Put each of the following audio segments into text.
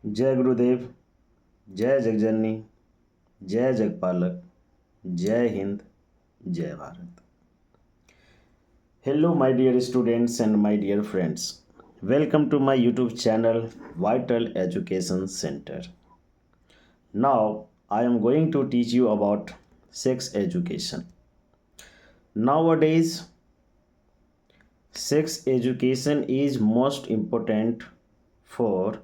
जय गुरुदेव। जय जगजननी। जय जगपालक। जय हिंद। जय Bharat. Hello my dear students and my dear friends, welcome to my YouTube channel Vital Education Centre. Now I am going to teach you about sex education. Nowadays, sex education is most important for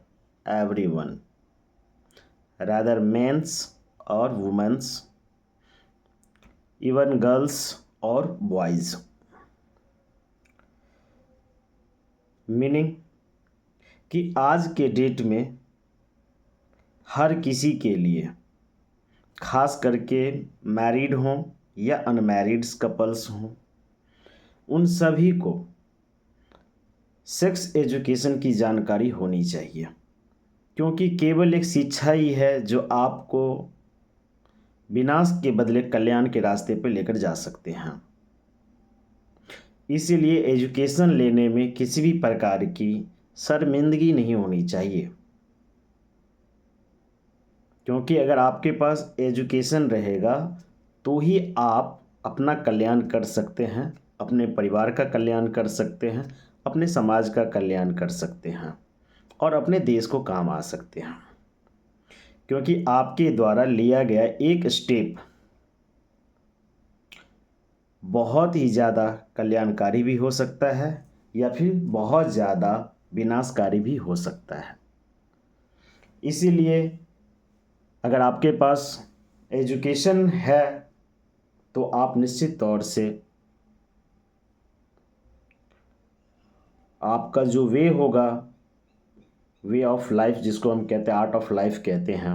everyone, rather men's or women's, even girls or boys. Meaning कि आज के date में हर किसी के लिए, खास करके married हों या अनमैरिड्स कपल्स हों, उन सभी को सेक्स एजुकेशन की जानकारी होनी चाहिए, क्योंकि केवल एक शिक्षा ही है जो आपको विनाश के बदले कल्याण के रास्ते पर लेकर जा सकते हैं। इसीलिए एजुकेशन लेने में किसी भी प्रकार की शर्मिंदगी नहीं होनी चाहिए, क्योंकि अगर आपके पास एजुकेशन रहेगा तो ही आप अपना कल्याण कर सकते हैं, अपने परिवार का कल्याण कर सकते हैं, अपने समाज का कल्याण कर सकते हैं और अपने देश को काम आ सकते हैं, क्योंकि आपके द्वारा लिया गया एक स्टेप बहुत ही ज़्यादा कल्याणकारी भी हो सकता है या फिर बहुत ज़्यादा विनाशकारी भी हो सकता है। इसीलिए अगर आपके पास एजुकेशन है तो आप निश्चित तौर से आपका जो वे होगा, वे ऑफ लाइफ जिसको हम कहते हैं, आर्ट ऑफ लाइफ कहते हैं,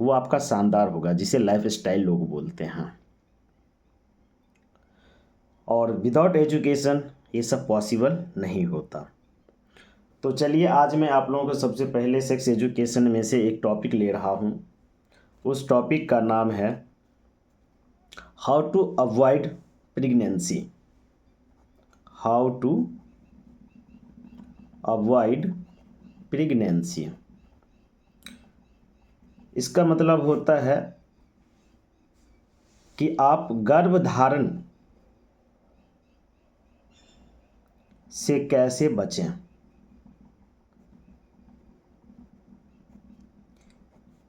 वो आपका शानदार होगा, जिसे लाइफ स्टाइल लोग बोलते हैं। और विदाउट एजुकेशन ये सब पॉसिबल नहीं होता। तो चलिए, आज मैं आप लोगों को सबसे पहले सेक्स एजुकेशन में से एक टॉपिक ले रहा हूँ। उस टॉपिक का नाम है how to avoid pregnancy. How to avoid pregnancy. इसका मतलब होता है कि आप गर्भधारण से कैसे बचें।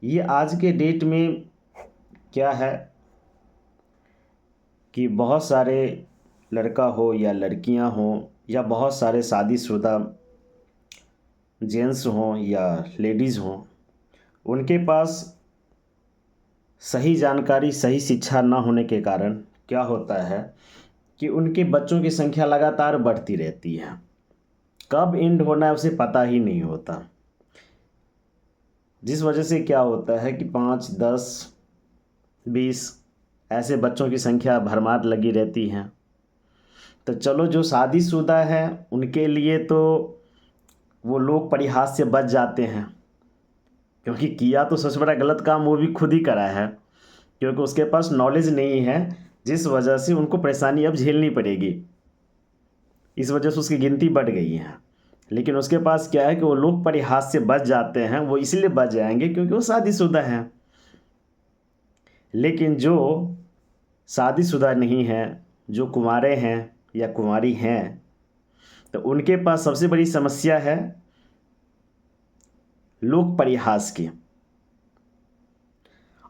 ये आज के डेट में क्या है कि बहुत सारे लड़का हो या लड़कियां हो या बहुत सारे शादीशुदा जेंट्स हों या लेडीज़ हों, उनके पास सही जानकारी, सही शिक्षा ना होने के कारण क्या होता है कि उनके बच्चों की संख्या लगातार बढ़ती रहती है। कब एंड होना है उसे पता ही नहीं होता, जिस वजह से क्या होता है कि 5, 10, 20 ऐसे बच्चों की संख्या भरमार लगी रहती है। तो चलो, जो शादीशुदा है उनके लिए तो वो लोग परिहास से बच जाते हैं, क्योंकि किया तो सबसे बड़ा गलत काम वो भी खुद ही करा है, क्योंकि उसके पास नॉलेज नहीं है, जिस वजह से उनको परेशानी अब झेलनी पड़ेगी। इस वजह से उसकी गिनती बढ़ गई है। लेकिन उसके पास क्या है कि वो लोग परिहास से बच जाते हैं। वो इसलिए बच जाएंगे क्योंकि वो शादीशुदा हैं। लेकिन जो शादीशुदा नहीं हैं, जो कुंवारे हैं या कुंवारी हैं, तो उनके पास सबसे बड़ी समस्या है लोक परिहास की।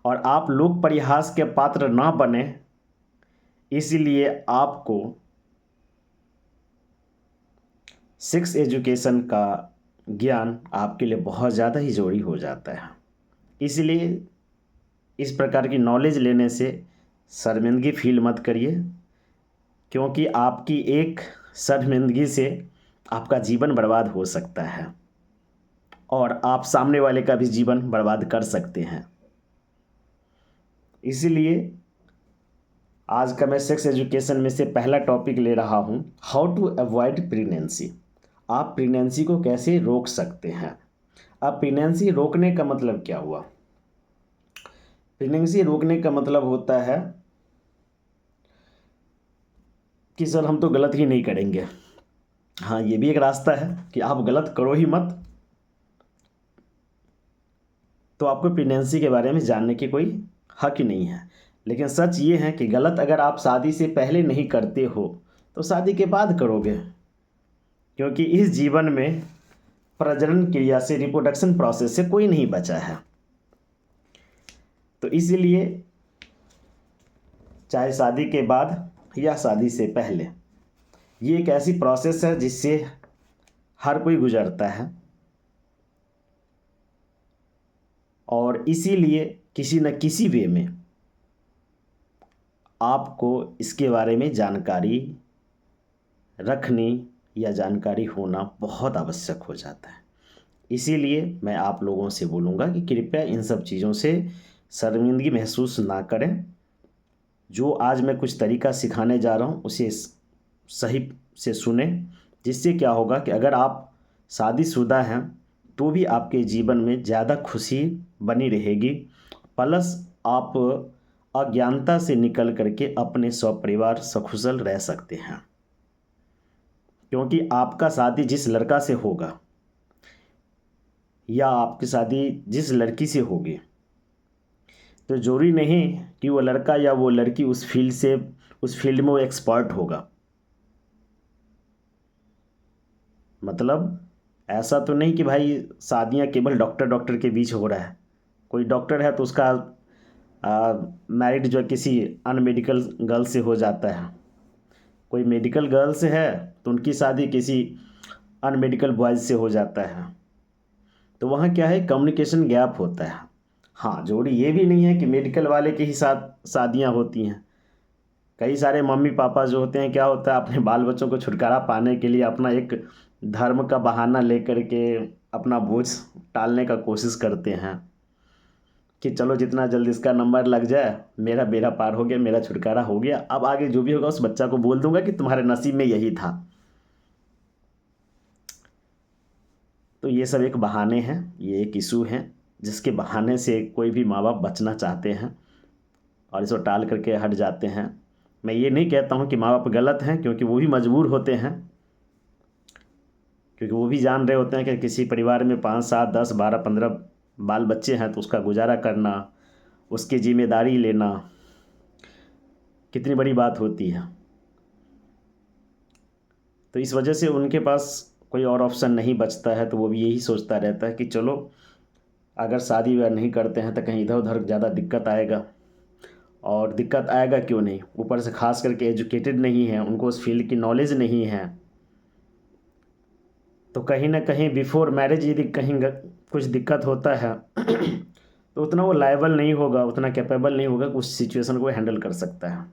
और आप लोक परिहास के पात्र ना बने, इसीलिए आपको सेक्स एजुकेशन का ज्ञान आपके लिए बहुत ज़्यादा ही ज़रूरी हो जाता है। इसलिए इस प्रकार की नॉलेज लेने से शर्मिंदगी फील मत करिए, क्योंकि आपकी एक शर्मिंदगी से आपका जीवन बर्बाद हो सकता है और आप सामने वाले का भी जीवन बर्बाद कर सकते हैं। इसीलिए आज का मैं सेक्स एजुकेशन में से पहला टॉपिक ले रहा हूँ, हाउ टू अवॉइड प्रेगनेंसी। आप प्रेगनेंसी को कैसे रोक सकते हैं। अब प्रेगनेंसी रोकने का मतलब क्या हुआ। प्रेगनेंसी रोकने का मतलब होता है कि सर हम तो गलत ही नहीं करेंगे। हाँ, ये भी एक रास्ता है कि आप गलत करो ही मत, तो आपको प्रेगनेंसी के बारे में जानने की कोई हक ही नहीं है। लेकिन सच ये है कि गलत अगर आप शादी से पहले नहीं करते हो तो शादी के बाद करोगे, क्योंकि इस जीवन में प्रजनन क्रिया से, रिप्रोडक्शन प्रोसेस से कोई नहीं बचा है। तो इसीलिए चाहे शादी के बाद या शादी से पहले, ये एक ऐसी प्रोसेस है जिससे हर कोई गुजरता है, और इसीलिए किसी न किसी वे में आपको इसके बारे में जानकारी रखनी या जानकारी होना बहुत आवश्यक हो जाता है। इसीलिए मैं आप लोगों से बोलूँगा कि कृपया इन सब चीज़ों से शर्मिंदगी महसूस ना करें। जो आज मैं कुछ तरीका सिखाने जा रहा हूँ उसे सही से सुने, जिससे क्या होगा कि अगर आप शादीशुदा हैं तो भी आपके जीवन में ज़्यादा खुशी बनी रहेगी, प्लस आप अज्ञानता से निकल करके अपने सपरिवार सकुशल रह सकते हैं। क्योंकि आपका शादी जिस लड़का से होगा या आपकी शादी जिस लड़की से होगी, तो जरूरी नहीं कि वो लड़का या वो लड़की उस फील्ड में वो एक्सपर्ट होगा। मतलब ऐसा तो नहीं कि भाई शादियां केवल डॉक्टर के बीच हो रहा है। कोई डॉक्टर है तो उसका मैरिड जो किसी अनमेडिकल गर्ल से हो जाता है, कोई मेडिकल गर्ल से है तो उनकी शादी किसी अनमेडिकल बॉयज़ से हो जाता है। तो वहाँ क्या है, कम्युनिकेशन गैप होता है। हाँ, जरूरी ये भी नहीं है कि मेडिकल वाले के ही साथ शादियाँ होती हैं। कई सारे मम्मी पापा जो होते हैं, क्या होता है, अपने बाल बच्चों को छुटकारा पाने के लिए अपना एक धर्म का बहाना लेकर के अपना बोझ टालने का कोशिश करते हैं कि चलो जितना जल्दी इसका नंबर लग जाए, मेरा बेड़ा पार हो गया, मेरा छुटकारा हो गया, अब आगे जो भी होगा उस बच्चा को बोल दूंगा कि तुम्हारे नसीब में यही था। तो ये सब एक बहाने हैं, ये एक इशू हैं जिसके बहाने से कोई भी माँ बाप बचना चाहते हैं और इसको टाल करके हट जाते हैं। मैं ये नहीं कहता हूँ कि माँ बाप गलत हैं, क्योंकि वो भी मजबूर होते हैं, क्योंकि वो भी जान रहे होते हैं कि किसी परिवार में 5, 7, 10, 12, 15 बाल बच्चे हैं तो उसका गुजारा करना, उसकी जिम्मेदारी लेना कितनी बड़ी बात होती है। तो इस वजह से उनके पास कोई और ऑप्शन नहीं बचता है, तो वो भी यही सोचता रहता है कि चलो अगर शादी वह नहीं करते हैं तो कहीं इधर उधर ज़्यादा दिक्कत आएगा, और दिक्कत आएगा क्यों नहीं, ऊपर से खास करके एजुकेटेड नहीं है, उनको उस फील्ड की नॉलेज नहीं है, तो कहीं ना कहीं बिफोर मैरिज यदि कहीं कुछ दिक्कत होता है तो उतना वो लायबल नहीं होगा, उतना कैपेबल नहीं होगा कि उस सिचुएशन को हैंडल कर सकता है।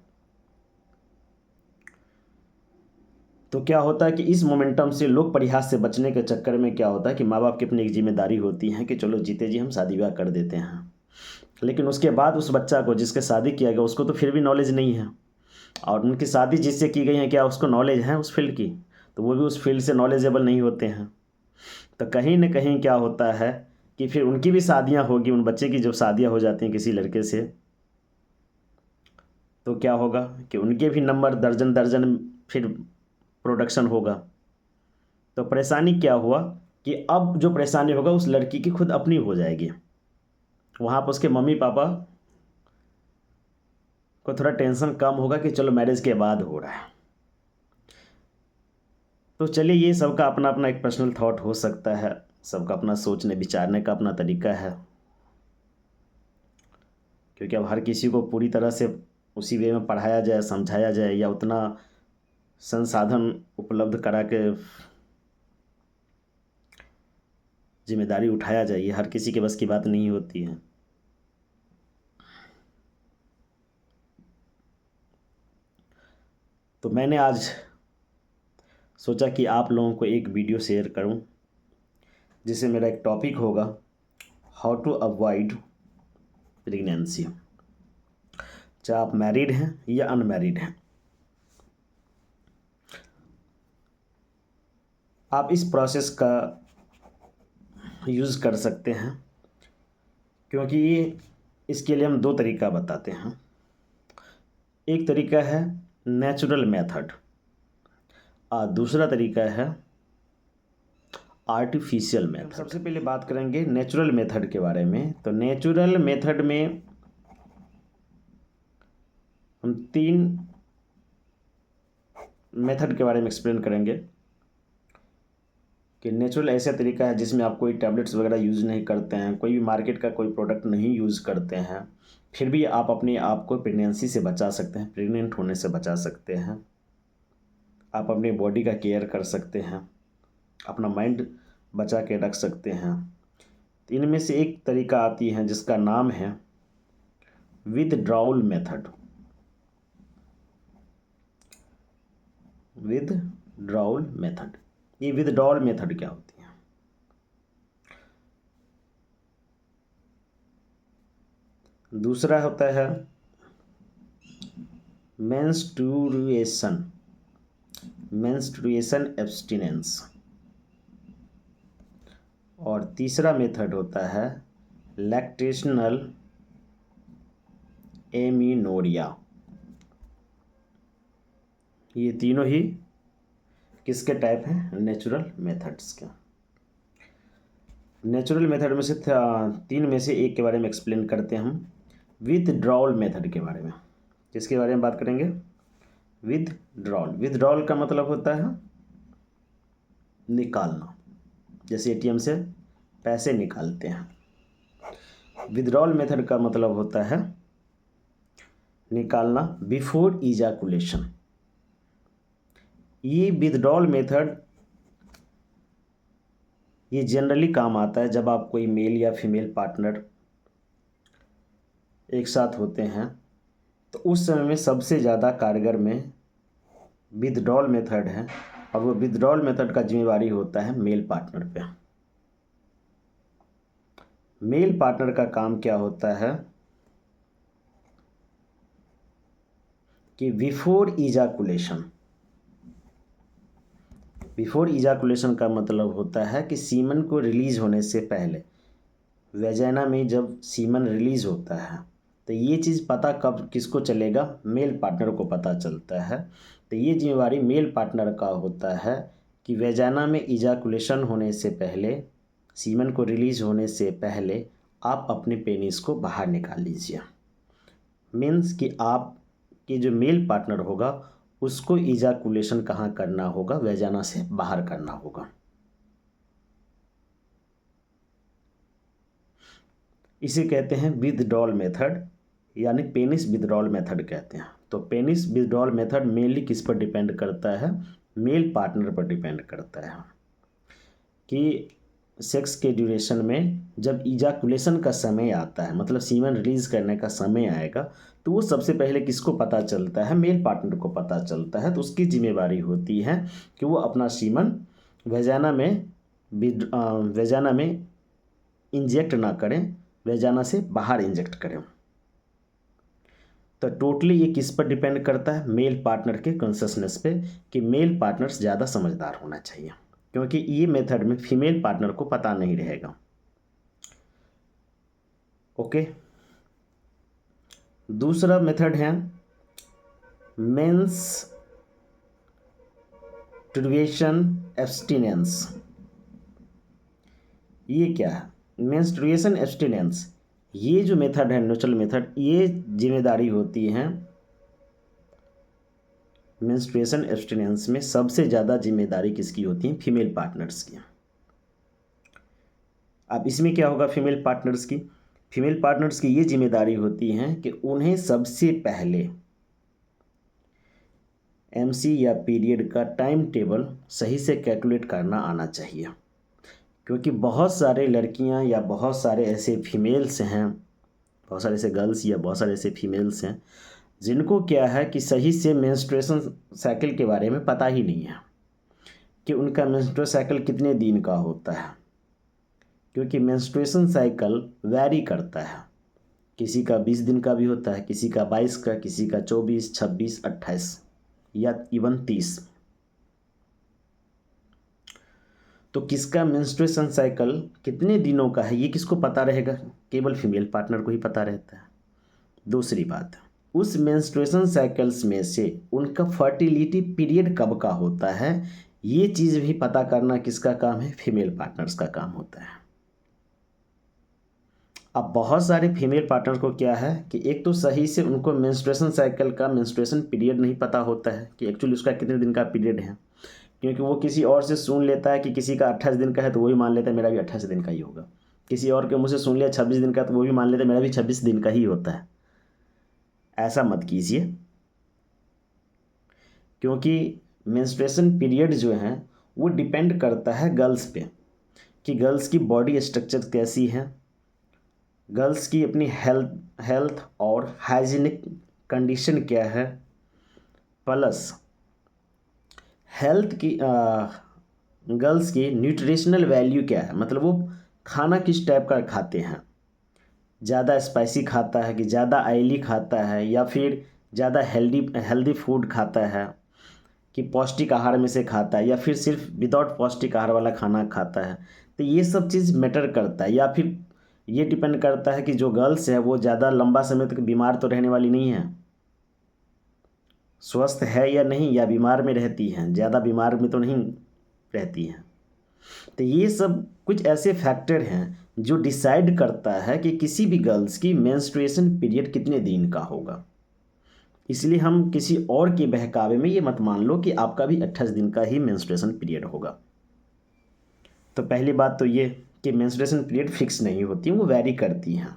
तो क्या होता है कि इस मोमेंटम से लोग परिहास से बचने के चक्कर में क्या होता है कि माँ बाप की अपनी एक जिम्मेदारी होती है कि चलो जीते जी हम शादी ब्याह कर देते हैं, लेकिन उसके बाद उस बच्चा को जिसके शादी किया गया उसको तो फिर भी नॉलेज नहीं है, और उनकी शादी जिससे की गई है क्या उसको नॉलेज है उस फील्ड की, तो वो भी उस फील्ड से नॉलेजेबल नहीं होते हैं। तो कहीं ना कहीं क्या होता है कि फिर उनकी भी शादियां होगी, उन बच्चे की जब शादियां हो जाती हैं किसी लड़के से, तो क्या होगा कि उनके भी नंबर दर्जन दर्जन फिर प्रोडक्शन होगा। तो परेशानी क्या हुआ कि अब जो परेशानी होगा उस लड़की की खुद अपनी हो जाएगी, वहाँ पर उसके मम्मी पापा को थोड़ा टेंशन कम होगा कि चलो मैरिज के बाद हो रहा है। तो चलिए, ये सबका अपना अपना एक पर्सनल थॉट हो सकता है, सबका अपना सोचने विचारने का अपना तरीका है, क्योंकि अब हर किसी को पूरी तरह से उसी वे में पढ़ाया जाए, समझाया जाए, या उतना संसाधन उपलब्ध करा के जिम्मेदारी उठाया जाए, ये हर किसी के बस की बात नहीं होती है। तो मैंने आज सोचा कि आप लोगों को एक वीडियो शेयर करूं, जिसे मेरा एक टॉपिक होगा हाउ टू अवॉइड प्रेगनेंसी। चाहे आप मैरिड हैं या अनमैरिड हैं, आप इस प्रोसेस का यूज़ कर सकते हैं, क्योंकि इसके लिए हम दो तरीका बताते हैं। एक तरीका है नेचुरल मेथड और दूसरा तरीका है आर्टिफिशियल मेथड। सबसे पहले बात करेंगे नेचुरल मेथड के बारे में। तो नेचुरल मेथड में हम 3 मेथड के बारे में एक्सप्लेन करेंगे कि नेचुरल ऐसा तरीका है जिसमें आप कोई टैबलेट्स वगैरह यूज़ नहीं करते हैं, कोई भी मार्केट का कोई प्रोडक्ट नहीं यूज़ करते हैं, फिर भी आप अपने आप को प्रेगनेंसी से बचा सकते हैं, प्रेग्नेंट होने से बचा सकते हैं, आप अपनी बॉडी का केयर कर सकते हैं, अपना माइंड बचा के रख सकते हैं। तो इनमें से एक तरीका आती है जिसका नाम है विथड्रॉल मेथड। विथड्रॉल मेथड, ये विथड्रॉल मेथड क्या होती है? दूसरा होता है मेंस्ट्रुएशन एब्स्टिनेंस, और तीसरा मेथड होता है लैक्टेशनल एमीनोरिया। ये तीनों ही किसके टाइप हैं? नेचुरल मेथड्स के। नेचुरल मेथड में से 3 में से एक के बारे में एक्सप्लेन करते हैं हम, विथड्रॉल मेथड के बारे में। किसके बारे में बात करेंगे? विथड्रॉल। विथड्रॉल का मतलब होता है निकालना, जैसे एटीएम से पैसे निकालते हैं। विथड्रॉल मेथड का मतलब होता है निकालना बिफोर इजैकुलेशन। ये विथड्रॉल मेथड ये जनरली काम आता है जब आप कोई मेल या फीमेल पार्टनर एक साथ होते हैं, तो उस समय में सबसे ज़्यादा कारगर में विथड्रॉल मेथड है, और वो विथड्रॉल मेथड का जिम्मेवारी होता है मेल पार्टनर पे। मेल पार्टनर का काम क्या होता है कि बिफोर इजाकुलेशन का मतलब होता है कि सीमन को रिलीज होने से पहले, वेजाइना में जब सीमन रिलीज होता है, तो ये चीज़ पता कब किसको चलेगा? मेल पार्टनर को पता चलता है। तो ये जिम्मेवारी मेल पार्टनर का होता है कि वेजाइना में इजाकुलेशन होने से पहले, सीमन को रिलीज होने से पहले आप अपने पेनिस को बाहर निकाल लीजिए। मीन्स कि आप कि जो मेल पार्टनर होगा उसको इजाकुलेशन कहाँ करना होगा? वेजाइना से बाहर करना होगा। इसे कहते हैं विथड्रॉल मेथड, यानी पेनिस विथड्रॉल मेथड कहते हैं। तो पेनिस विथड्रॉल मेथड मेनली किस पर डिपेंड करता है? मेल पार्टनर पर डिपेंड करता है कि सेक्स के ड्यूरेशन में जब इजाकुलेशन का समय आता है, मतलब सीमन रिलीज करने का समय आएगा, तो वो सबसे पहले किसको पता चलता है? मेल पार्टनर को पता चलता है। तो उसकी जिम्मेवारी होती है कि वो अपना सीमन वेजाइना में इंजेक्ट ना करें, वेजाइना से बाहर इंजेक्ट करें। तो टोटली ये किस पर डिपेंड करता है? मेल पार्टनर के कॉन्शियसनेस पे, कि मेल पार्टनर ज़्यादा समझदार होना चाहिए, क्योंकि ये मेथड में फीमेल पार्टनर को पता नहीं रहेगा। ओके। दूसरा मेथड है मेंस्ट्रुएशन एब्स्टिनेंस। ये क्या है? मेंस्ट्रुएशन एब्स्टिनेंस, ये जो मेथड है नेचुरल मेथड, ये जिम्मेदारी होती है मेंस्ट्रुएशन एब्स्टिनेंस में सबसे ज़्यादा जिम्मेदारी किसकी होती है? फीमेल पार्टनर्स की। अब इसमें क्या होगा? फीमेल पार्टनर्स की ये जिम्मेदारी होती है कि उन्हें सबसे पहले एमसी या पीरियड का टाइम टेबल सही से कैलकुलेट करना आना चाहिए, क्योंकि बहुत सारे लड़कियां या बहुत सारे ऐसे फीमेल्स हैं, बहुत सारे ऐसे गर्ल्स या बहुत सारे ऐसे फीमेल्स हैं जिनको क्या है कि सही से मेंस्ट्रुएशन साइकिल के बारे में पता ही नहीं है कि उनका मेंस्ट्रुअल साइकिल कितने दिन का होता है, क्योंकि मेंस्ट्रुएशन साइकिल वैरी करता है। किसी का 20 दिन का भी होता है, किसी का 22 का, किसी का 24, 26, 28 या इवन 30। तो किसका मेंस्ट्रुएशन साइकिल कितने दिनों का है ये किसको पता रहेगा? केवल फीमेल पार्टनर को ही पता रहता है। दूसरी बात, उस मेंस्ट्रुएशन साइकिल्स में से उनका फर्टिलिटी पीरियड कब का होता है ये चीज़ भी पता करना किसका काम है? फीमेल पार्टनर्स का काम होता है। अब बहुत सारे फीमेल पार्टनर को क्या है कि एक तो सही से उनको मेंस्ट्रुएशन साइकिल का मेंस्ट्रुएशन पीरियड नहीं पता होता है कि एक्चुअली उसका कितने दिन का पीरियड है, क्योंकि वो किसी और से सुन लेता है कि किसी का 28 दिन का है तो वही मान लेता है मेरा भी 28 दिन का ही होगा। किसी और के मुँह से सुन लिया 26 दिन का तो वो भी मान लेता है मेरा भी 26 दिन का ही होता है। ऐसा मत कीजिए, क्योंकि मेंस्ट्रुएशन पीरियड जो है वो डिपेंड करता है गर्ल्स पे कि गर्ल्स की बॉडी स्ट्रक्चर कैसी है, गर्ल्स की अपनी हेल्थ और हाइजीनिक कंडीशन क्या है, प्लस हेल्थ की गर्ल्स की न्यूट्रिशनल वैल्यू क्या है, मतलब वो खाना किस टाइप का खाते हैं, ज़्यादा स्पाइसी खाता है कि ज़्यादा ऑयली खाता है, या फिर ज़्यादा हेल्दी फूड खाता है कि पौष्टिक आहार में से खाता है, या फिर सिर्फ विदाउट पौष्टिक आहार वाला खाना खाता है। तो ये सब चीज़ मैटर करता है। या फिर ये डिपेंड करता है कि जो गर्ल्स है वो ज़्यादा लंबा समय तक बीमार तो रहने वाली नहीं है, स्वस्थ है या नहीं, या बीमार में रहती हैं, ज़्यादा बीमार में तो नहीं रहती हैं। तो ये सब कुछ ऐसे फैक्टर हैं जो डिसाइड करता है कि किसी भी गर्ल्स की मेंस्ट्रुएशन पीरियड कितने दिन का होगा। इसलिए हम किसी और के बहकावे में ये मत मान लो कि आपका भी 28 दिन का ही मेंस्ट्रुएशन पीरियड होगा। तो पहली बात तो ये कि मेंस्ट्रुएशन पीरियड फिक्स नहीं होती, वो वैरी करती हैं,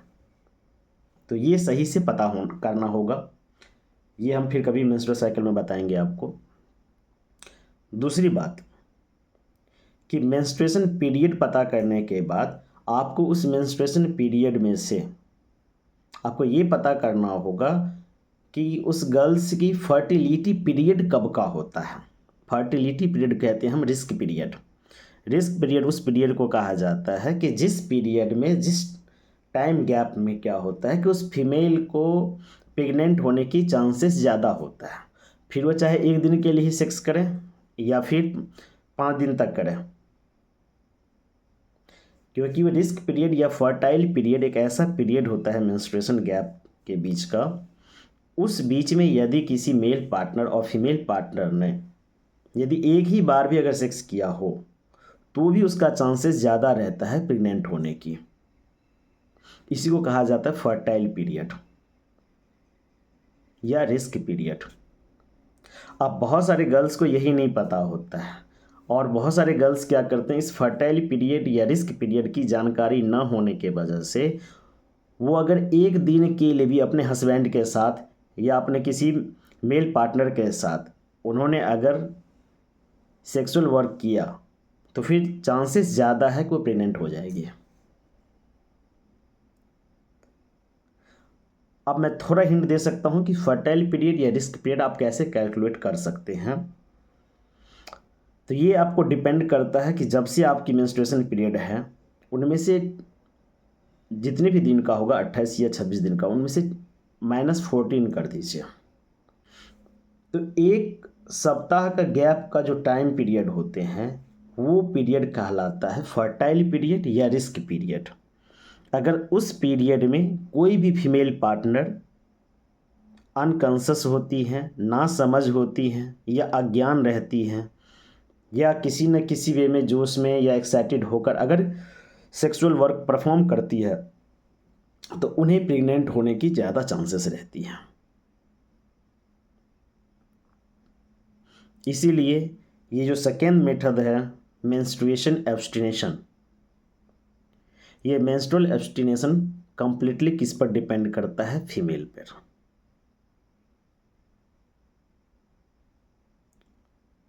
तो ये सही से पता करना होगा। ये हम फिर कभी मेंस्ट्रुअल साइकिल में बताएंगे आपको। दूसरी बात कि मेंस्ट्रुएशन पीरियड पता करने के बाद आपको उस मेंस्ट्रुएशन पीरियड में से आपको ये पता करना होगा कि उस गर्ल्स की फर्टिलिटी पीरियड कब का होता है। फर्टिलिटी पीरियड कहते हैं हम रिस्क पीरियड। रिस्क पीरियड उस पीरियड को कहा जाता है कि जिस पीरियड में, जिस टाइम गैप में क्या होता है कि उस फीमेल को प्रेग्नेंट होने की चांसेस ज़्यादा होता है। फिर वो चाहे एक दिन के लिए ही सेक्स करें या फिर 5 दिन तक करें, क्योंकि वो रिस्क पीरियड या फर्टाइल पीरियड एक ऐसा पीरियड होता है मेंस्ट्रुएशन गैप के बीच का, उस बीच में यदि किसी मेल पार्टनर और फीमेल पार्टनर ने यदि एक ही बार भी अगर सेक्स किया हो तो भी उसका चांसेस ज़्यादा रहता है प्रेग्नेंट होने की। इसी को कहा जाता है फर्टाइल पीरियड या रिस्क पीरियड। अब बहुत सारे गर्ल्स को यही नहीं पता होता है, और बहुत सारे गर्ल्स क्या करते हैं, इस फर्टाइल पीरियड या रिस्क पीरियड की जानकारी न होने के वजह से वो अगर एक दिन के लिए भी अपने हस्बैंड के साथ या अपने किसी मेल पार्टनर के साथ उन्होंने अगर सेक्सुअल वर्क किया तो फिर चांसेस ज़्यादा है कि वो प्रेग्नेंट हो जाएगी। अब मैं थोड़ा हिंट दे सकता हूँ कि फर्टाइल पीरियड या रिस्क पीरियड आप कैसे कैलकुलेट कर सकते हैं। तो ये आपको डिपेंड करता है कि जब से आपकी मेंस्ट्रुएशन पीरियड है उनमें से जितने भी दिन का होगा 28 या 26 दिन का, उनमें से -14 कर दीजिए। तो एक सप्ताह का गैप का जो टाइम पीरियड होते हैं वो पीरियड कहलाता है फर्टाइल पीरियड या रिस्क पीरियड। अगर उस पीरियड में कोई भी फीमेल पार्टनर अनकॉन्शियस होती हैं, ना समझ होती हैं, या अज्ञान रहती हैं, या किसी न किसी वे में जोश में या एक्साइटेड होकर अगर सेक्सुअल वर्क परफॉर्म करती है तो उन्हें प्रेग्नेंट होने की ज़्यादा चांसेस रहती हैं। इसीलिए ये जो सेकेंड मेथड है मेंस्ट्रुएशन एब्स्टिनेशन, ये मेंस्ट्रुअल एब्स्टिनेशन कंप्लीटली किस पर डिपेंड करता है? फीमेल पर।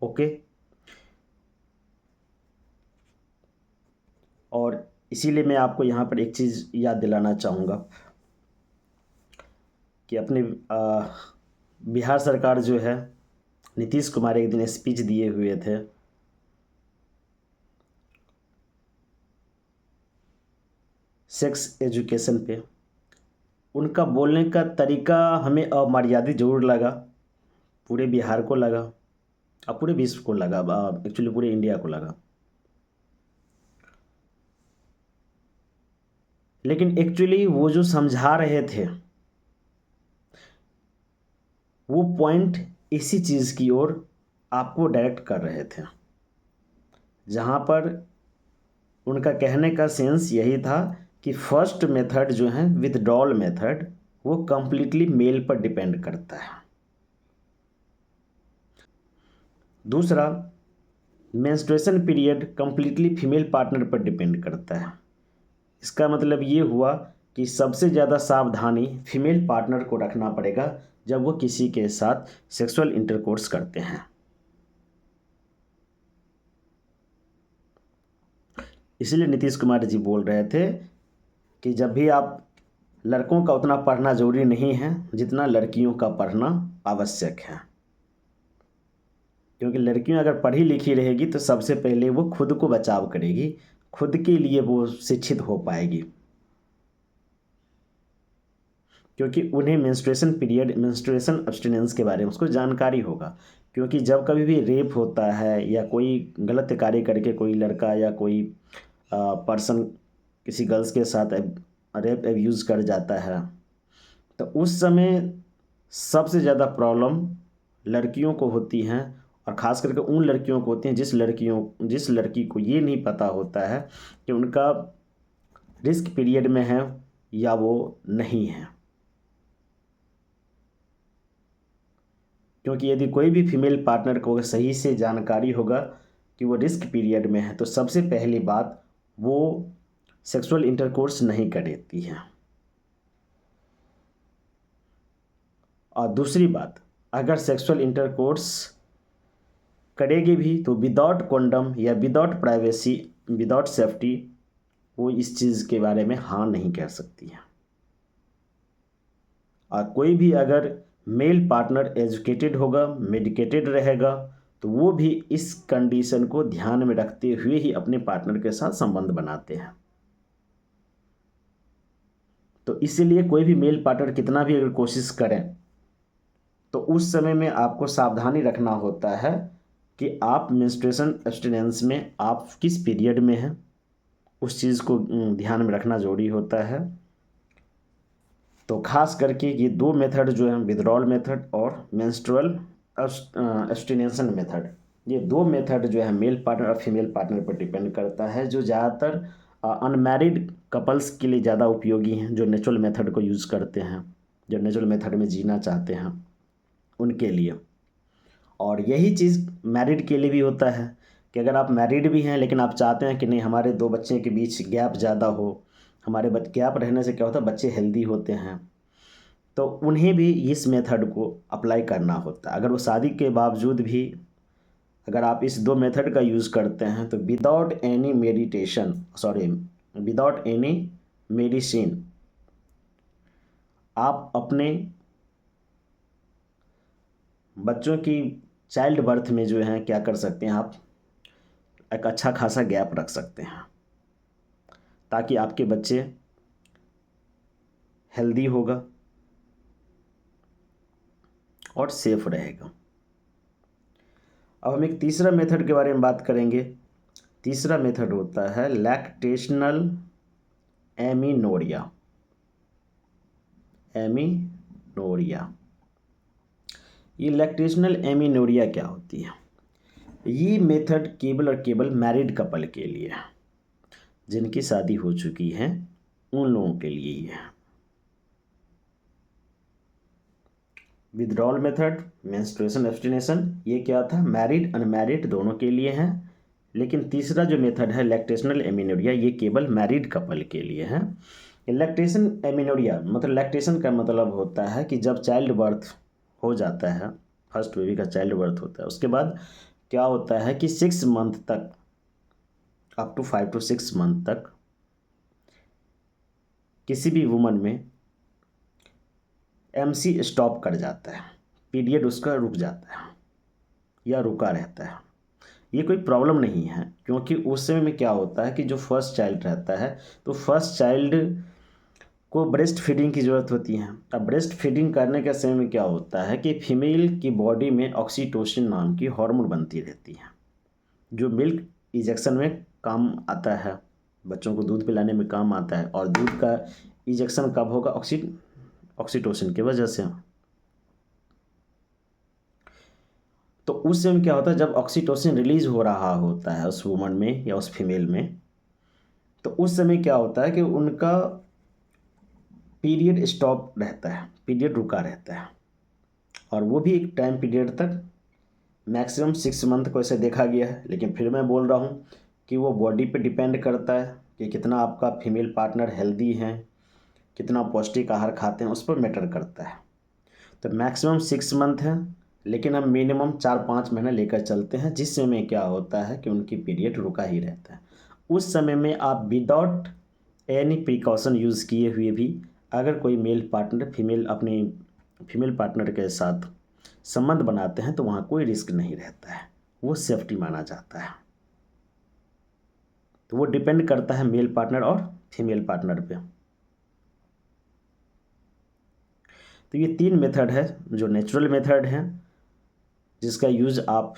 ओके। और इसीलिए मैं आपको यहाँ पर एक चीज़ याद दिलाना चाहूँगा कि अपने बिहार सरकार जो है, नीतीश कुमार एक दिन स्पीच दिए हुए थे, सेक्स एजुकेशन पे। उनका बोलने का तरीका हमें अमर्यादित जरूर लगा, पूरे बिहार को लगा और पूरे विश्व को लगा, एक्चुअली पूरे इंडिया को लगा। लेकिन एक्चुअली वो जो समझा रहे थे वो पॉइंट इसी चीज़ की ओर आपको डायरेक्ट कर रहे थे। जहाँ पर उनका कहने का सेंस यही था कि फर्स्ट मेथड जो है विथड्रॉल मेथड वो कंप्लीटली मेल पर डिपेंड करता है। दूसरा, menstruation period completely female partner पर डिपेंड करता है। इसका मतलब ये हुआ कि सबसे ज़्यादा सावधानी फीमेल पार्टनर को रखना पड़ेगा जब वो किसी के साथ सेक्सुअल इंटरकोर्स करते हैं। इसलिए नीतीश कुमार जी बोल रहे थे कि जब भी आप लड़कों का उतना पढ़ना ज़रूरी नहीं है जितना लड़कियों का पढ़ना आवश्यक है, क्योंकि लड़कियां अगर पढ़ी लिखी रहेगी तो सबसे पहले वो खुद को बचाव करेगी, खुद के लिए वो शिक्षित हो पाएगी, क्योंकि उन्हें मेंस्ट्रुएशन पीरियड, मेंस्ट्रुएशन एब्स्टिनेंस के बारे में उसको जानकारी होगा। क्योंकि जब कभी भी रेप होता है या कोई गलत कार्य करके कोई लड़का या कोई पर्सन किसी गर्ल्स के साथ रेप एब्यूज़ कर जाता है तो उस समय सबसे ज़्यादा प्रॉब्लम लड़कियों को होती हैं, और ख़ास करके उन लड़कियों को होती हैं जिस लड़की को ये नहीं पता होता है कि उनका रिस्क पीरियड में है या वो नहीं है। क्योंकि यदि कोई भी फीमेल पार्टनर को सही से जानकारी होगा कि वो रिस्क पीरियड में है तो सबसे पहली बात वो सेक्सुअल इंटरकोर्स नहीं करती है। और दूसरी बात, अगर सेक्सुअल इंटरकोर्स करेगी भी तो विदाउट कॉन्डम या विदाउट प्राइवेसी, विदाउट सेफ्टी वो इस चीज़ के बारे में हाँ नहीं कह सकती है। और कोई भी अगर मेल पार्टनर एजुकेटेड होगा, मेडिकेटेड रहेगा तो वो भी इस कंडीशन को ध्यान में रखते हुए ही अपने पार्टनर के साथ संबंध बनाते हैं। तो इसीलिए कोई भी मेल पार्टनर कितना भी अगर कोशिश करें तो उस समय में आपको सावधानी रखना होता है कि आप मेंस्ट्रुएशन एब्स्टिनेंस में आप किस पीरियड में हैं, उस चीज़ को ध्यान में रखना ज़रूरी होता है। तो ख़ास करके ये दो मेथड जो है, विथड्रॉल मेथड और मेंस्ट्रुअल एब्स्टिनेशन मेथड, ये दो मेथड जो है मेल पार्टनर और फीमेल पार्टनर पर डिपेंड करता है, जो ज़्यादातर अनमैरिड कपल्स के लिए ज़्यादा उपयोगी हैं, जो नेचुरल मेथड को यूज़ करते हैं, जो नेचुरल मेथड में जीना चाहते हैं उनके लिए। और यही चीज़ मैरिड के लिए भी होता है कि अगर आप मैरिड भी हैं लेकिन आप चाहते हैं कि नहीं हमारे दो बच्चे के बीच गैप ज़्यादा हो, हमारे गैप रहने से क्या होता है बच्चे हेल्दी होते हैं, तो उन्हें भी इस मेथड को अप्लाई करना होता है। अगर वो शादी के बावजूद भी अगर आप इस दो मेथड का यूज़ करते हैं तो विदाउट एनी मेडिसिन आप अपने बच्चों की चाइल्ड बर्थ में जो है क्या कर सकते हैं, आप एक अच्छा खासा गैप रख सकते हैं ताकि आपके बच्चे हेल्दी होगा और सेफ रहेगा। अब हम एक तीसरा मेथड के बारे में बात करेंगे। तीसरा मेथड होता है लैक्टेशनल एमिनोरिया। ये लैक्टेशनल एमिनोरिया क्या होती है? ये मेथड केवल और केवल मैरिड कपल के लिए है, जिनकी शादी हो चुकी है उन लोगों के लिए ही है। विथड्रॉल मेथड, मेंस्ट्रुएशन एब्स्टिनेशन, ये क्या था, मैरिड अनमैरिड दोनों के लिए है। लेकिन तीसरा जो मेथड है लैक्टेशनल एमिनोरिया, ये केवल मैरिड कपल के लिए है। लैक्टेशन एमिनोरिया मतलब लैक्टेशन का मतलब होता है कि जब चाइल्ड बर्थ हो जाता है, फर्स्ट बेबी का चाइल्ड बर्थ होता है, उसके बाद क्या होता है कि 6 मंथ तक, अप टू 5 to 6 मंथ तक किसी भी वुमन में एमसी स्टॉप कर जाता है, पीरियड उसका रुक जाता है या रुका रहता है। ये कोई प्रॉब्लम नहीं है, क्योंकि उस समय में क्या होता है कि जो फर्स्ट चाइल्ड रहता है तो फर्स्ट चाइल्ड को ब्रेस्ट फीडिंग की ज़रूरत होती है। अब ब्रेस्ट फीडिंग करने के समय में क्या होता है कि फीमेल की बॉडी में ऑक्सीटोसिन नाम की हार्मोन बनती रहती है, जो मिल्क इंजेक्शन में काम आता है, बच्चों को दूध पिलाने में काम आता है। और दूध का इंजेक्शन कब होगा? ऑक्सीटोसिन की वजह से। तो उस समय क्या होता है, जब ऑक्सीटोसिन रिलीज हो रहा होता है उस वुमन में या उस फीमेल में, तो उस समय क्या होता है कि उनका पीरियड स्टॉप रहता है, पीरियड रुका रहता है, और वो भी एक टाइम पीरियड तक, मैक्सिमम 6 मंथ को ऐसे देखा गया है। लेकिन फिर मैं बोल रहा हूँ कि वो बॉडी पे डिपेंड करता है कि कितना आपका फीमेल पार्टनर हेल्दी है, कितना पौष्टिक आहार खाते हैं, उस पर मैटर करता है। तो मैक्सिमम 6 मंथ है, लेकिन हम मिनिमम 4-5 महीने लेकर चलते हैं, जिस समय क्या होता है कि उनकी पीरियड रुका ही रहता है। उस समय में आप विदाउट एनी प्रिकॉशन यूज़ किए हुए भी अगर कोई मेल पार्टनर अपनी फीमेल पार्टनर के साथ संबंध बनाते हैं तो वहाँ कोई रिस्क नहीं रहता है, वो सेफ्टी माना जाता है। तो वो डिपेंड करता है मेल पार्टनर और फीमेल पार्टनर पे। तो ये 3 मेथड है जो नेचुरल मेथड है, जिसका यूज़ आप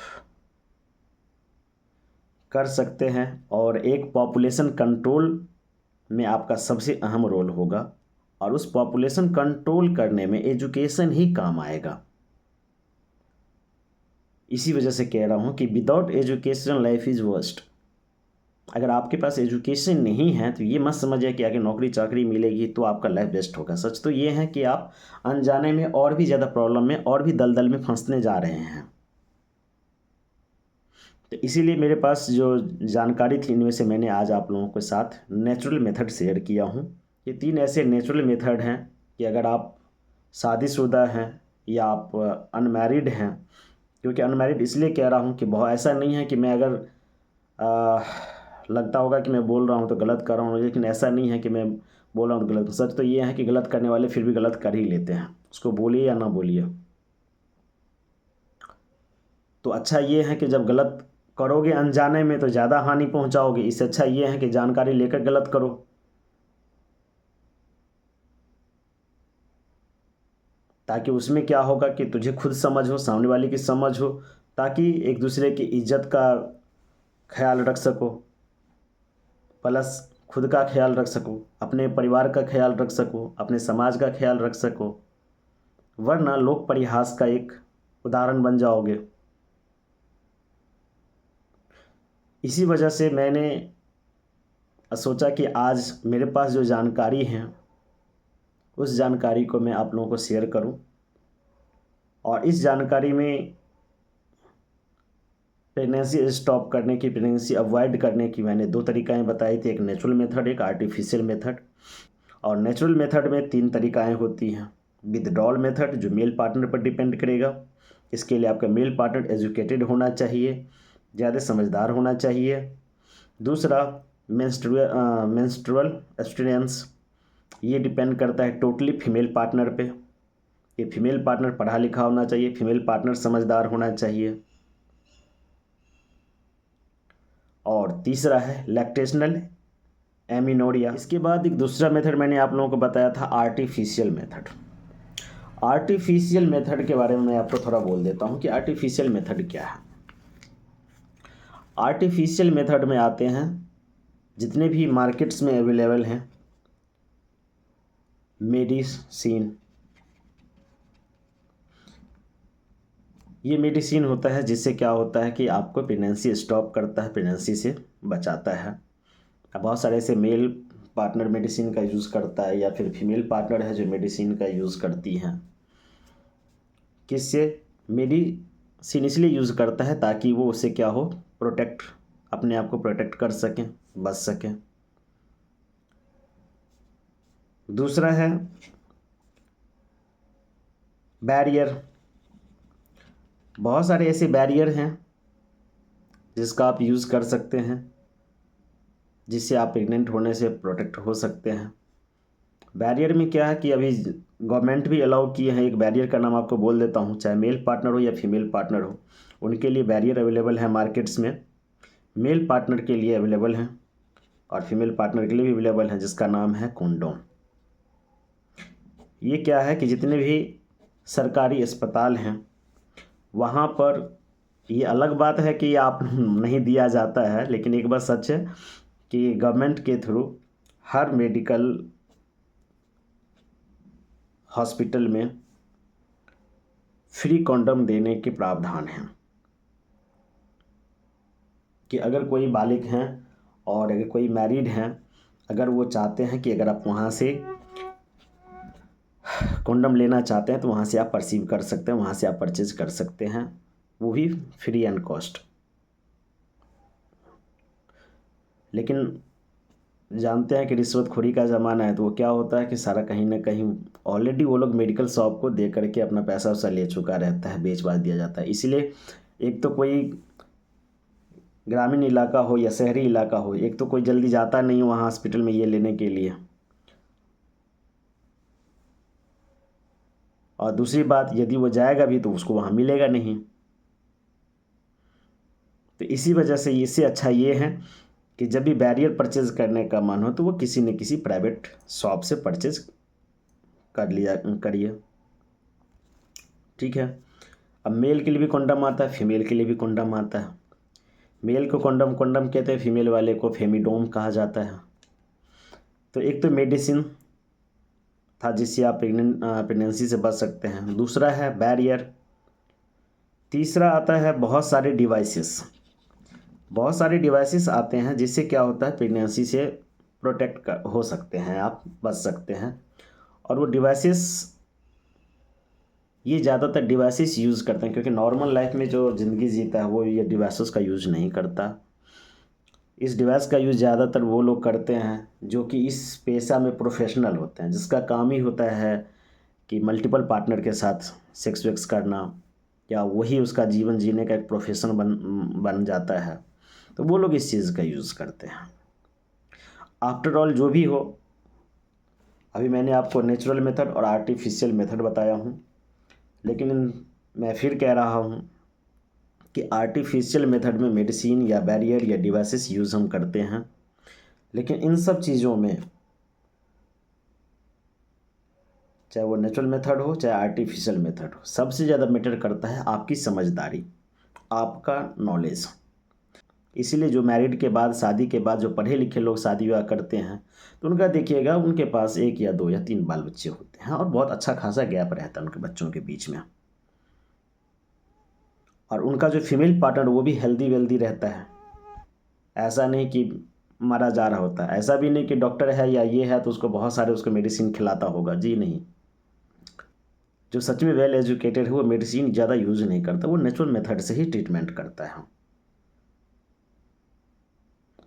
कर सकते हैं, और एक पॉपुलेशन कंट्रोल में आपका सबसे अहम रोल होगा, और उस पॉपुलेशन कंट्रोल करने में एजुकेशन ही काम आएगा। इसी वजह से कह रहा हूँ कि without education life is worst. अगर आपके पास एजुकेशन नहीं है तो ये मत समझिए कि आगे नौकरी चाकरी मिलेगी तो आपका लाइफ बेस्ट होगा। सच तो ये है कि आप अनजाने में और भी ज़्यादा प्रॉब्लम में और भी दलदल में फंसने जा रहे हैं। तो इसीलिए मेरे पास जो जानकारी थी इनमें से मैंने आज आप लोगों के साथ नेचुरल मेथड शेयर किया हूँ। ये 3 ऐसे नेचुरल मेथड हैं कि अगर आप शादीशुदा हैं या आप अनमैरिड हैं, क्योंकि अनमैरिड इसलिए कह रहा हूँ कि बहुत ऐसा नहीं है कि मैं अगर लगता होगा कि मैं बोल रहा हूँ तो गलत कर रहा हूँ, लेकिन ऐसा नहीं है कि मैं बोल रहा हूँ तो गलत। सच तो ये है कि गलत करने वाले फिर भी गलत कर ही लेते हैं, उसको बोलिए या ना बोलिए। तो अच्छा ये है कि जब गलत करोगे अनजाने में तो ज़्यादा हानि पहुँचाओगे, इससे अच्छा ये है कि जानकारी लेकर गलत करो। ताकि उसमें क्या होगा कि तुझे खुद समझ हो, सामने वाले की समझ हो, ताकि एक दूसरे की इज्जत का ख्याल रख सको, प्लस खुद का ख्याल रख सको, अपने परिवार का ख्याल रख सको, अपने समाज का ख्याल रख सको, वरना लोक परिहास का एक उदाहरण बन जाओगे। इसी वजह से मैंने सोचा कि आज मेरे पास जो जानकारी है उस जानकारी को मैं आप लोगों को शेयर करूं, और इस जानकारी में प्रेगनेंसी स्टॉप करने की, प्रेगनेंसी अवॉइड करने की मैंने 2 तरीकाएं बताई थी, एक नेचुरल मेथड, एक आर्टिफिशियल मेथड। और नेचुरल मेथड में 3 तरीकाएं होती हैं। विदड्रॉल मेथड जो मेल पार्टनर पर डिपेंड करेगा, इसके लिए आपका मेल पार्टनर एजुकेटेड होना चाहिए, ज़्यादा समझदार होना चाहिए। दूसरा मेंस्ट्रुअल एब्स्टिनेंस, ये डिपेंड करता है टोटली फीमेल पार्टनर पे। ये फीमेल पार्टनर पढ़ा लिखा होना चाहिए, फीमेल पार्टनर समझदार होना चाहिए। और तीसरा है लैक्टेशनल एमिनोरिया। इसके बाद एक दूसरा मेथड मैंने आप लोगों को बताया था आर्टिफिशियल मेथड। आर्टिफिशियल मेथड के बारे में मैं आपको थोड़ा बोल देता हूँ कि आर्टिफिशियल मेथड क्या है। आर्टिफिशियल मेथड में आते हैं जितने भी मार्केट्स में अवेलेबल हैं मेडिसिन। ये मेडिसिन होता है जिससे क्या होता है कि आपको प्रेगनेंसी स्टॉप करता है, प्रेगनेंसी से बचाता है। अब बहुत सारे ऐसे मेल पार्टनर मेडिसिन का यूज़ करता है या फिर फीमेल पार्टनर है जो मेडिसिन का यूज़ करती हैं। किससे मेडिसिन इसलिए यूज़ करता है ताकि वो उससे क्या हो, प्रोटेक्ट, अपने आप को प्रोटेक्ट कर सकें, बच सकें। दूसरा है बैरियर। बहुत सारे ऐसे बैरियर हैं जिसका आप यूज़ कर सकते हैं, जिससे आप प्रेग्नेंट होने से प्रोटेक्ट हो सकते हैं। बैरियर में क्या है कि अभी गवर्नमेंट भी अलाउ किए हैं, एक बैरियर का नाम आपको बोल देता हूँ, चाहे मेल पार्टनर हो या फीमेल पार्टनर हो, उनके लिए बैरियर अवेलेबल है मार्केट्स में। मेल पार्टनर के लिए अवेलेबल हैं और फीमेल पार्टनर के लिए भी अवेलेबल हैं, जिसका नाम है कॉन्डोम। ये क्या है कि जितने भी सरकारी अस्पताल हैं वहाँ पर, ये अलग बात है कि आप नहीं दिया जाता है, लेकिन एक बात सच है कि गवर्नमेंट के थ्रू हर मेडिकल हॉस्पिटल में फ्री कॉन्डम देने के प्रावधान हैं। कि अगर कोई बालिग हैं और अगर कोई मैरिड हैं, अगर वो चाहते हैं कि अगर आप वहाँ से कॉन्डम लेना चाहते हैं तो वहाँ से आप परसीव कर सकते हैं, वहाँ से आप परचेज कर सकते हैं, वो भी फ्री एंड कॉस्ट। लेकिन जानते हैं कि रिश्वतखोरी का ज़माना है, तो वो क्या होता है कि सारा कहीं ना कहीं ऑलरेडी वो लोग मेडिकल शॉप को दे करके अपना पैसा वैसा ले चुका रहता है, बेच बाच दिया जाता है। इसीलिए एक तो कोई ग्रामीण इलाका हो या शहरी इलाका हो, एक तो कोई जल्दी जाता नहीं वहाँ हॉस्पिटल में ये लेने के लिए, और दूसरी बात यदि वो जाएगा भी तो उसको वहाँ मिलेगा नहीं। तो इसी वजह से इससे अच्छा ये है कि जब भी बैरियर परचेज करने का मन हो तो वो किसी न किसी प्राइवेट शॉप से परचेज कर लिया करिए, ठीक है। अब मेल के लिए भी कॉन्डम आता है, फीमेल के लिए भी कॉन्डम आता है। मेल को कॉन्डम कॉन्डम कहते हैं, फीमेल वाले को फेमिडोम कहा जाता है। तो एक तो मेडिसिन था जिससे आप प्रेगनेंसी से बच सकते हैं, दूसरा है बैरियर, तीसरा आता है बहुत सारे डिवाइसेस। बहुत सारे डिवाइसेस आते हैं जिससे क्या होता है प्रेगनेंसी से प्रोटेक्ट हो सकते हैं, आप बच सकते हैं। और वो डिवाइसेस, ये ज़्यादातर डिवाइसेस यूज़ करते हैं क्योंकि नॉर्मल लाइफ में जो ज़िंदगी जीता है वो ये डिवाइसेस का यूज़ नहीं करता। इस डिवाइस का यूज़ ज़्यादातर वो लोग करते हैं जो कि इस पेशा में प्रोफेशनल होते हैं, जिसका काम ही होता है कि मल्टीपल पार्टनर के साथ सेक्स वेक्स करना, या वही उसका जीवन जीने का एक प्रोफेशन बन जाता है, तो वो लोग इस चीज़ का यूज़ करते हैं। आफ्टर ऑल जो भी हो, अभी मैंने आपको नेचुरल मेथड और आर्टिफिशियल मेथड बताया हूँ, लेकिन मैं फिर कह रहा हूँ कि आर्टिफिशियल मेथड में मेडिसिन या बैरियर या डिवाइसेस यूज़ हम करते हैं, लेकिन इन सब चीज़ों में चाहे वो नेचुरल मेथड हो चाहे आर्टिफिशियल मेथड हो, सबसे ज़्यादा मैटर करता है आपकी समझदारी, आपका नॉलेज। इसीलिए जो मैरिड के बाद, शादी के बाद जो पढ़े लिखे लोग शादी विवाह करते हैं तो उनका देखिएगा उनके पास 1 या 2 या 3 बाल बच्चे होते हैं और बहुत अच्छा खासा गैप रहता है उनके बच्चों के बीच में, और उनका जो फीमेल पार्टनर वो भी हेल्दी वेल्दी रहता है। ऐसा नहीं कि मरा जा रहा होता है, ऐसा भी नहीं कि डॉक्टर है या ये है तो उसको बहुत सारे उसको मेडिसिन खिलाता होगा, जी नहीं। जो सच में वेल एजुकेटेड है वो मेडिसिन ज़्यादा यूज़ नहीं करता, वो नेचुरल मेथड से ही ट्रीटमेंट करता है।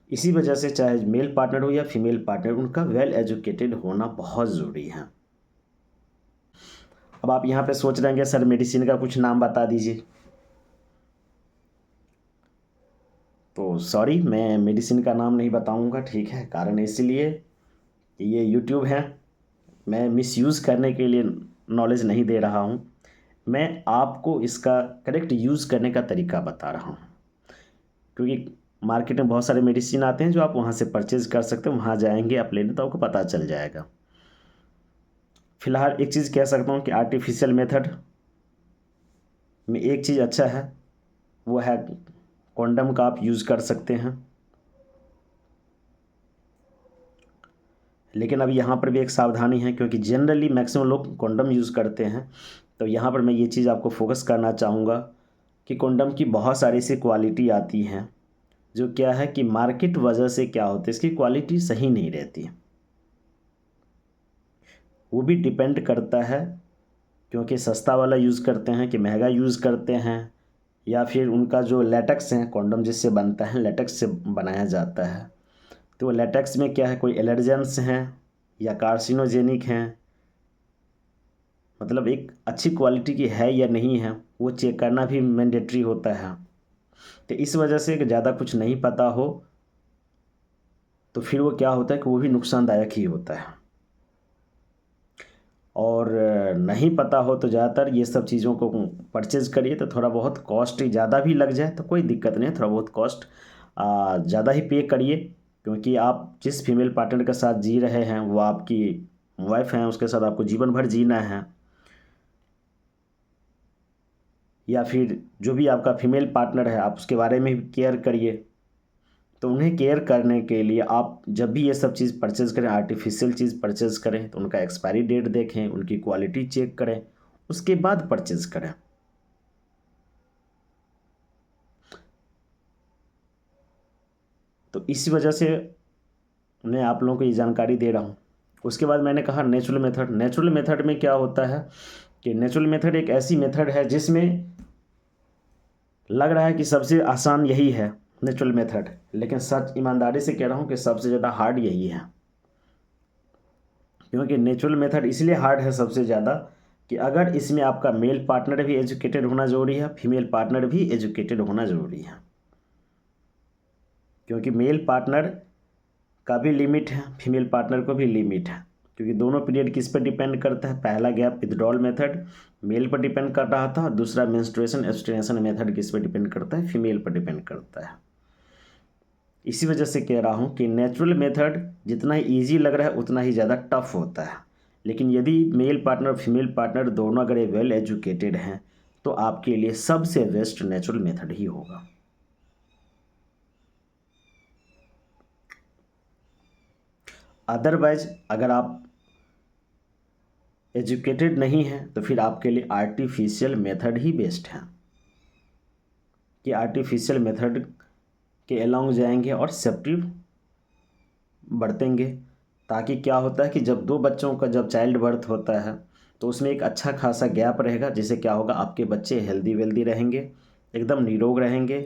इसी वजह से चाहे मेल पार्टनर हो या फीमेल पार्टनर, उनका वेल एजुकेटेड होना बहुत ज़रूरी है। अब आप यहाँ पे सोच रहे हैं सर मेडिसिन का कुछ नाम बता दीजिए, तो सॉरी मैं मेडिसिन का नाम नहीं बताऊंगा, ठीक है। कारण इसलिए कि ये यूट्यूब है, मैं मिसयूज़ करने के लिए नॉलेज नहीं दे रहा हूँ, मैं आपको इसका करेक्ट यूज़ करने का तरीका बता रहा हूँ। क्योंकि मार्केट में बहुत सारे मेडिसिन आते हैं जो आप वहाँ से परचेज़ कर सकते हो, वहाँ जाएंगे आप लेने तो आपको पता चल जाएगा। फ़िलहाल एक चीज़ कह सकता हूँ कि आर्टिफिशियल मेथड में एक चीज़ अच्छा है, वो है कॉन्डम का आप यूज़ कर सकते हैं। लेकिन अब यहाँ पर भी एक सावधानी है क्योंकि जनरली मैक्सिमम लोग कॉन्डम यूज़ करते हैं, तो यहाँ पर मैं ये चीज़ आपको फोकस करना चाहूँगा कि कॉन्डम की बहुत सारी सी क्वालिटी आती हैं जो क्या है कि मार्केट वजह से क्या होता है इसकी क्वालिटी सही नहीं रहती। वो भी डिपेंड करता है क्योंकि सस्ता वाला यूज़ करते हैं कि महंगा यूज़ करते हैं, या फिर उनका जो लेटेक्स है कॉन्डम जिससे बनता है लेटेक्स से बनाया जाता है, तो लेटेक्स में क्या है कोई एलर्जेंस हैं या कार्सिनोजेनिक हैं, मतलब एक अच्छी क्वालिटी की है या नहीं है वो चेक करना भी मैंडेटरी होता है। तो इस वजह से ज़्यादा कुछ नहीं पता हो तो फिर वो क्या होता है कि वो भी नुकसानदायक ही होता है, और नहीं पता हो तो ज़्यादातर ये सब चीज़ों को परचेज़ करिए तो थोड़ा बहुत कॉस्ट ज़्यादा भी लग जाए तो कोई दिक्कत नहीं है, थोड़ा बहुत कॉस्ट ज़्यादा ही पे करिए, क्योंकि आप जिस फीमेल पार्टनर के साथ जी रहे हैं वो आपकी वाइफ हैं, उसके साथ आपको जीवन भर जीना है, या फिर जो भी आपका फीमेल पार्टनर है आप उसके बारे में भी केयर करिए। तो उन्हें केयर करने के लिए आप जब भी ये सब चीज़ परचेज़ करें, आर्टिफिशियल चीज़ परचेज़ करें तो उनका एक्सपायरी डेट देखें, उनकी क्वालिटी चेक करें, उसके बाद परचेज़ करें। तो इसी वजह से मैं आप लोगों को ये जानकारी दे रहा हूँ। उसके बाद मैंने कहा नेचुरल मेथड। नेचुरल मेथड में क्या होता है कि नेचुरल मेथड एक ऐसी मेथड है जिसमें लग रहा है कि सबसे आसान यही है नेचुरल मेथड, लेकिन सच ईमानदारी से कह रहा हूँ कि सबसे ज़्यादा हार्ड यही है। क्योंकि नेचुरल मेथड इसलिए हार्ड है सबसे ज़्यादा कि अगर इसमें आपका मेल पार्टनर भी एजुकेटेड होना ज़रूरी है, फीमेल पार्टनर भी एजुकेटेड होना ज़रूरी है। क्योंकि मेल पार्टनर का भी लिमिट है, फीमेल पार्टनर को भी लिमिट है। क्योंकि दोनों पीरियड किस पर डिपेंड करता है, पहला गैप विथड्रॉल मेथड मेल पर डिपेंड कर रहा था, दूसरा मेंस्ट्रुएशन एब्स्टिनेशन मेथड किस पर डिपेंड करता है, फीमेल पर डिपेंड करता है। इसी वजह से कह रहा हूँ कि नेचुरल मेथड जितना ही ईजी लग रहा है उतना ही ज़्यादा टफ होता है। लेकिन यदि मेल पार्टनर फीमेल पार्टनर दोनों अगर वेल एजुकेटेड हैं तो आपके लिए सबसे बेस्ट नेचुरल मेथड ही होगा। अदरवाइज अगर आप एजुकेटेड नहीं हैं तो फिर आपके लिए आर्टिफिशियल मेथड ही बेस्ट है कि आर्टिफिशियल मेथड के अलॉन्ग जाएंगे और सेफ्टी बरतेंगे। ताकि क्या होता है कि जब दो बच्चों का जब चाइल्ड बर्थ होता है तो उसमें एक अच्छा खासा गैप रहेगा, जिससे क्या होगा आपके बच्चे हेल्दी वेल्दी रहेंगे, एकदम निरोग रहेंगे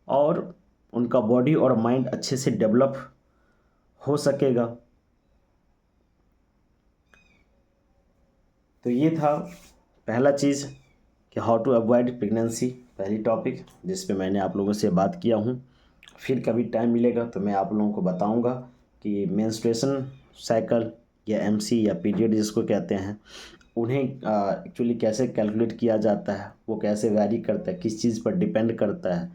और उनका बॉडी और माइंड अच्छे से डेवलप हो सकेगा। तो ये था पहला चीज़ कि हाउ टू अवॉइड प्रेगनेंसी, पहली टॉपिक जिस पे मैंने आप लोगों से बात किया हूँ। फिर कभी टाइम मिलेगा तो मैं आप लोगों को बताऊँगा कि मेंस्ट्रुएशन साइकिल या एमसी या पीरियड जिसको कहते हैं उन्हें एक्चुअली कैसे कैलकुलेट किया जाता है, वो कैसे वैरी करता है, किस चीज़ पर डिपेंड करता है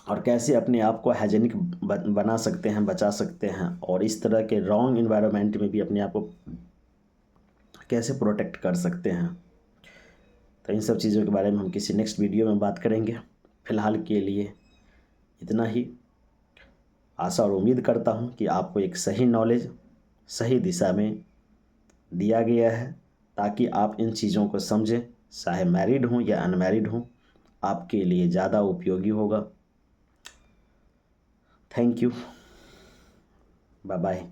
और कैसे अपने आप को हाइजेनिक बना सकते हैं, बचा सकते हैं और इस तरह के रॉन्ग इन्वायरमेंट में भी अपने आप को कैसे प्रोटेक्ट कर सकते हैं। तो इन सब चीज़ों के बारे में हम किसी नेक्स्ट वीडियो में बात करेंगे। फ़िलहाल के लिए इतना ही। आशा और उम्मीद करता हूँ कि आपको एक सही नॉलेज सही दिशा में दिया गया है ताकि आप इन चीज़ों को समझें, चाहे मैरिड हों या अनमैरिड हों, आपके लिए ज़्यादा उपयोगी होगा। Thank you, bye bye.